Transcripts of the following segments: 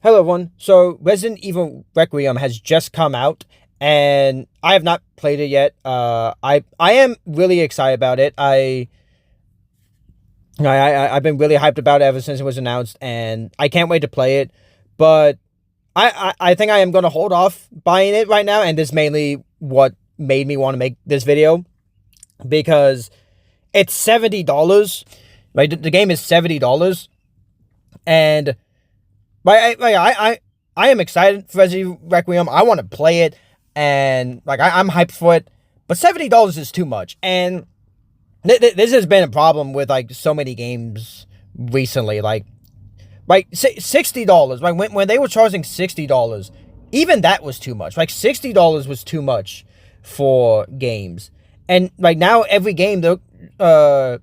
Hello everyone. So Resident Evil Requiem has just come out, and I have not played it yet. I am really excited about it. I've been really hyped about it ever since it was announced, and I can't wait to play it. But I think I am going to hold off buying it right now, and this is mainly what made me want to make this video because it's $70. Right, the game is $70, and I am excited for Resident Evil Requiem. I want to play it, and I'm hyped for it. But $70 is too much, and this has been a problem with so many games recently. $60. When they were charging $60, even that was too much. $60 was too much for games, and now every game now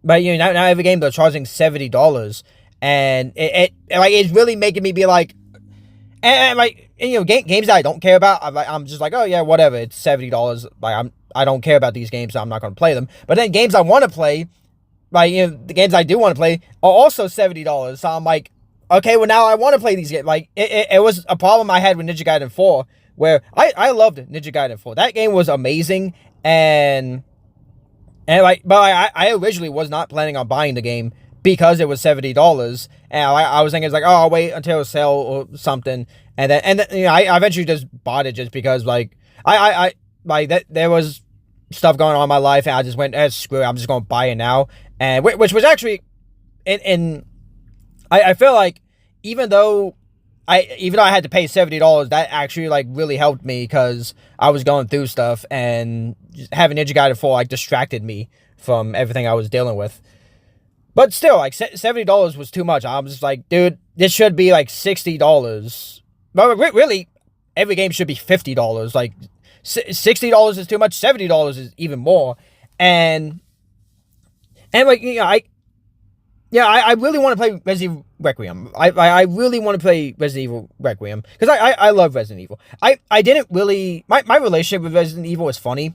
every game they're charging $70. And it's really making me be games that I don't care about. I'm just oh yeah, whatever. It's $70. I don't care about these games, so I'm not going to play them. But then games I want to play, the games I do want to play are also $70. So I'm okay, well now I want to play these games. It was a problem I had with Ninja Gaiden 4, where I loved Ninja Gaiden 4. That game was amazing, but I originally was not planning on buying the game because it was $70, and I was thinking I'll wait until a sale or something, and then I eventually just bought it just because there was stuff going on in my life, and I just went screw it, I'm just gonna buy it now, and which was actually I feel like even though I had to pay $70, that actually really helped me because I was going through stuff, and just having Ninja Gaiden 4 distracted me from everything I was dealing with. But still, $70 was too much. I was just dude, this should be $60. But really, every game should be $50. $60 is too much. $70 is even more. I really want to play Resident Evil Requiem. I really want to play Resident Evil Requiem because I love Resident Evil. I didn't really my relationship with Resident Evil is funny.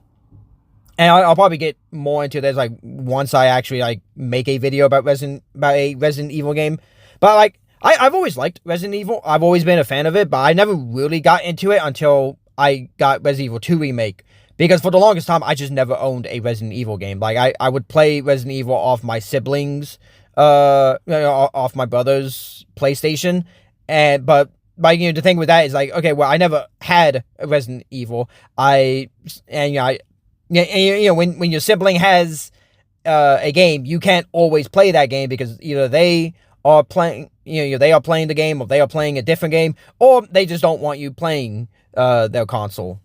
And I'll probably get more into this once I actually make a video about a Resident Evil game. But I've always liked Resident Evil. I've always been a fan of it, but I never really got into it until I got Resident Evil 2 Remake. Because for the longest time, I just never owned a Resident Evil game. I would play Resident Evil off my siblings, off my brother's PlayStation. But the thing with that is okay, well, I never had a Resident Evil. When your sibling has a game, you can't always play that game because either they are playing, they are playing the game, or they are playing a different game, or they just don't want you playing their console.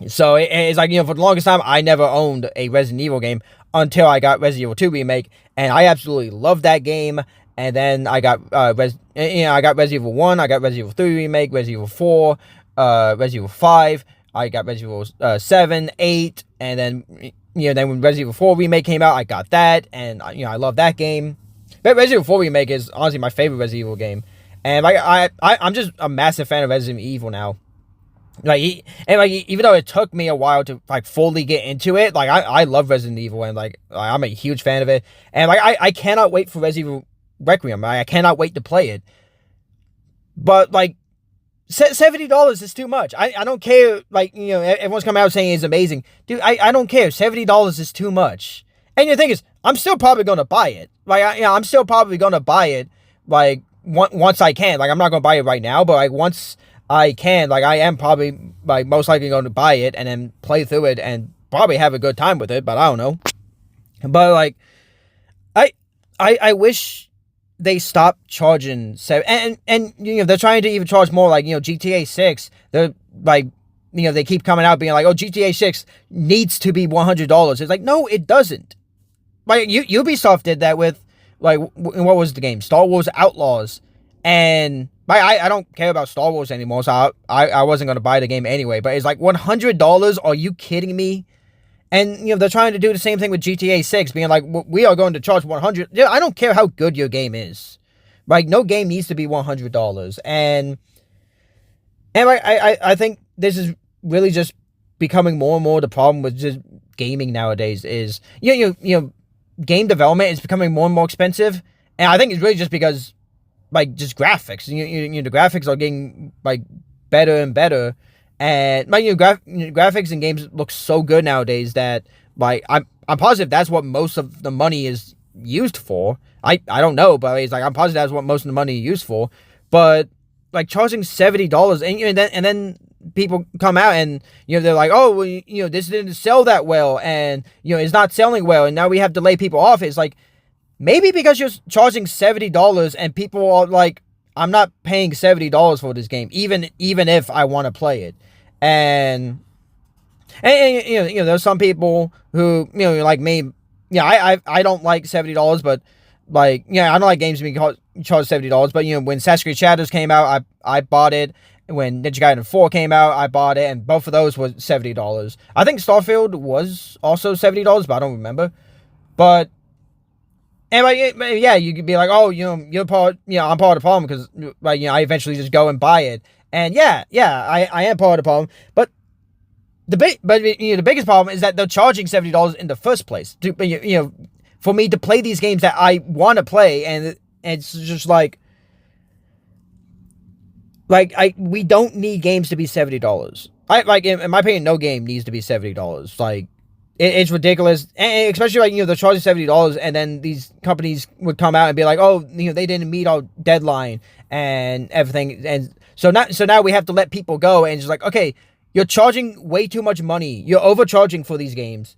So it's for the longest time, I never owned a Resident Evil game until I got Resident Evil 2 Remake, and I absolutely loved that game. And then I got I got Resident Evil 1, I got Resident Evil 3 Remake, Resident Evil 4, Resident Evil 5. I got Resident Evil 7, 8, and then then when Resident Evil 4 Remake came out, I got that, and I love that game. But Resident Evil 4 Remake is honestly my favorite Resident Evil game, and I'm just a massive fan of Resident Evil now. Even though it took me a while to fully get into it, I love Resident Evil, and I'm a huge fan of it, and I cannot wait for Resident Evil Requiem. I cannot wait to play it, but $70 is too much. I don't care. Everyone's coming out saying it's amazing, dude. I don't care. $70 is too much. And the thing is, I'm still probably gonna buy it. I'm still probably gonna buy it. Once I can. I'm not gonna buy it right now, but once I can, I am probably most likely going to buy it and then play through it and probably have a good time with it. But I don't know. But I wish they stopped charging and they're trying to even charge more. GTA 6, they're they keep coming out being GTA 6 needs to be $100. It's no, it doesn't. Ubisoft did that with what was the game, Star Wars Outlaws, and I don't care about Star Wars anymore, so I wasn't gonna buy the game anyway. But it's $100. Are you kidding me? And, they're trying to do the same thing with GTA 6, being we are going to charge $100. Yeah, I don't care how good your game is. No game needs to be $100. And I think this is really just becoming more and more the problem with just gaming nowadays is, game development is becoming more and more expensive. And I think it's really just because like just graphics. The graphics are getting like better and better, and like graphics in games look so good nowadays that like I'm positive that's what most of the money is used for. I don't know, but it's like I'm positive that's what most of the money is used for. But like charging $70 and then people come out and they're like, oh well, this didn't sell that well, and it's not selling well, and now we have to lay people off. It's like maybe because you're charging $70 and people are like, I'm not paying $70 for this game, even if I want to play it. And there's some people who like me. I don't like $70, but like I don't like games being charged $70. But when Sasuke Shadows came out, I bought it. When Ninja Gaiden 4 came out, I bought it, and both of those was $70. I think Starfield was also $70, but I don't remember. But and like, yeah, you could be like, oh, you're part, I'm part of the problem because like I eventually just go and buy it, and yeah, I am part of the problem. But the biggest problem is that they're charging $70 in the first place to for me to play these games that I want to play, and it's just like we don't need games to be $70. In my opinion, no game needs to be $70. Like it's ridiculous, and especially like they're charging $70, and then these companies would come out and be like, oh, they didn't meet our deadline and everything, and so now we have to let people go, and it's like, okay, you're charging way too much money, you're overcharging for these games,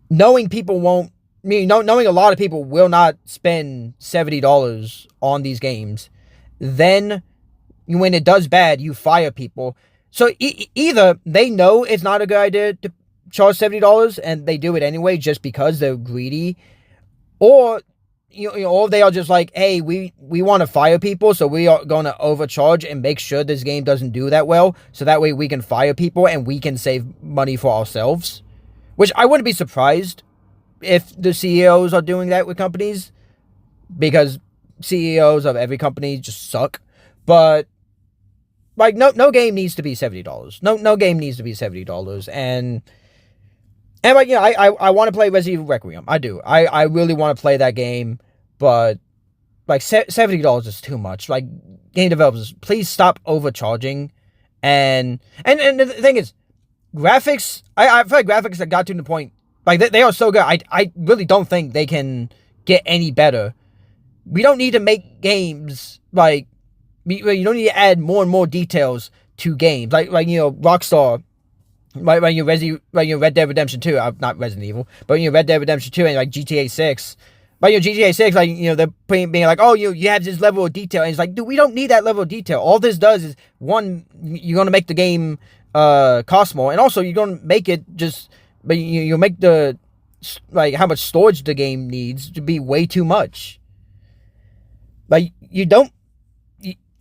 knowing people won't, knowing a lot of people will not spend $70 on these games. Then when it does bad, you fire people. So either they know it's not a good idea to charge $70 and they do it anyway just because they're greedy, or or they are just like, hey, we want to fire people, so we are going to overcharge and make sure this game doesn't do that well, so that way we can fire people and we can save money for ourselves. Which I wouldn't be surprised if the CEOs are doing that with companies, because CEOs of every company just suck. But like no game needs to be $70. No game needs to be $70. And like, I want to play Resident Evil Requiem. I do. I really want to play that game, but like $70 is too much. Like, game developers, please stop overcharging. And the thing is, graphics, I feel like graphics have got to the point, like they are so good. I really don't think they can get any better. We don't need to make games like, you don't need to add more and more details to games. Like Rockstar, like Red Dead Redemption 2, not Resident Evil, but Red Dead Redemption 2 and like GTA 6. But GTA 6, like they're being like, oh, you have this level of detail, and it's like, dude, we don't need that level of detail. All this does is, one, you're gonna make the game cost more, and also you're gonna make it just, but you make the like how much storage the game needs to be way too much. Like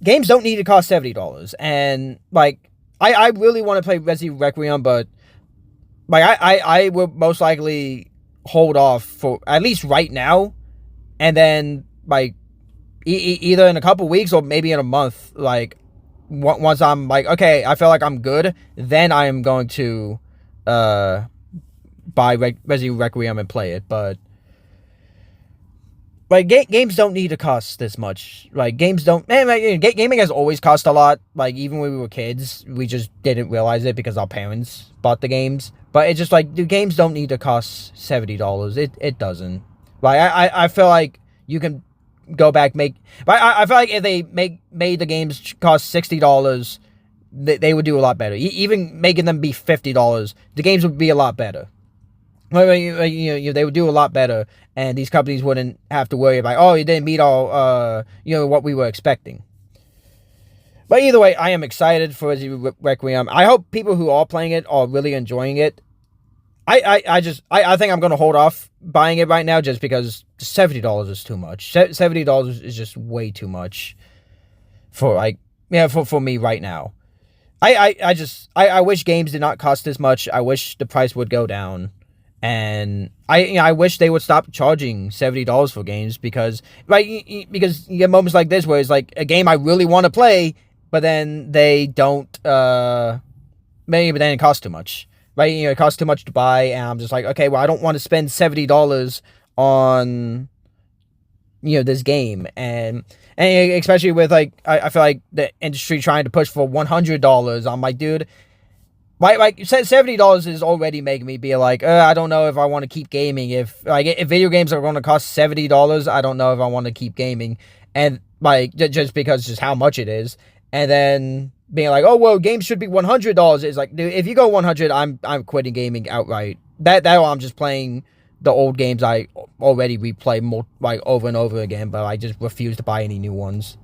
games don't need to cost $70, and like I really want to play Resident Evil Requiem, but like I will most likely hold off for at least right now, and then like either in a couple weeks or maybe in a month, like once I'm like, okay, I feel like I'm good, then I am going to buy Resident Evil Requiem and play it. But like games don't need to cost this much. Like games don't. Gaming has always cost a lot. Like even when we were kids, we just didn't realize it because our parents bought the games. But it's just like, dude, games don't need to cost $70. It doesn't. Like I feel like you can go back make. But I feel like if they made the games cost $60, they would do a lot better. Even making them be $50, the games would be a lot better. They would do a lot better, and these companies wouldn't have to worry about, oh, it didn't meet all, what we were expecting. But either way, I am excited for Requiem. I hope people who are playing it are really enjoying it. I think I'm going to hold off buying it right now just because $70 is too much. $70 is just way too much for me right now. I wish games did not cost this much. I wish the price would go down. And I wish they would stop charging $70 for games, because you get moments like this where it's like a game I really want to play, but then they don't, maybe then it costs too much, right? It costs too much to buy, and I'm just like, okay, well, I don't want to spend $70 on, this game. And And especially with like, I feel like the industry trying to push for $100. I'm like, dude, like $70 is already making me be like, I don't know if I want to keep gaming. If video games are going to cost $70, I don't know if I want to keep gaming, and like just because just how much it is, and then being like, oh well, games should be $100. Is like, dude, if you go 100, I'm quitting gaming outright. That I'm just playing the old games I already replay more like over and over again, but I just refuse to buy any new ones.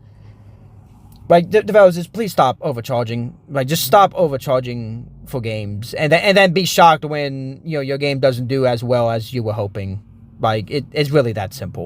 Like, developers, please stop overcharging. Like, just stop overcharging for games, and then be shocked when your game doesn't do as well as you were hoping. Like, it's really that simple.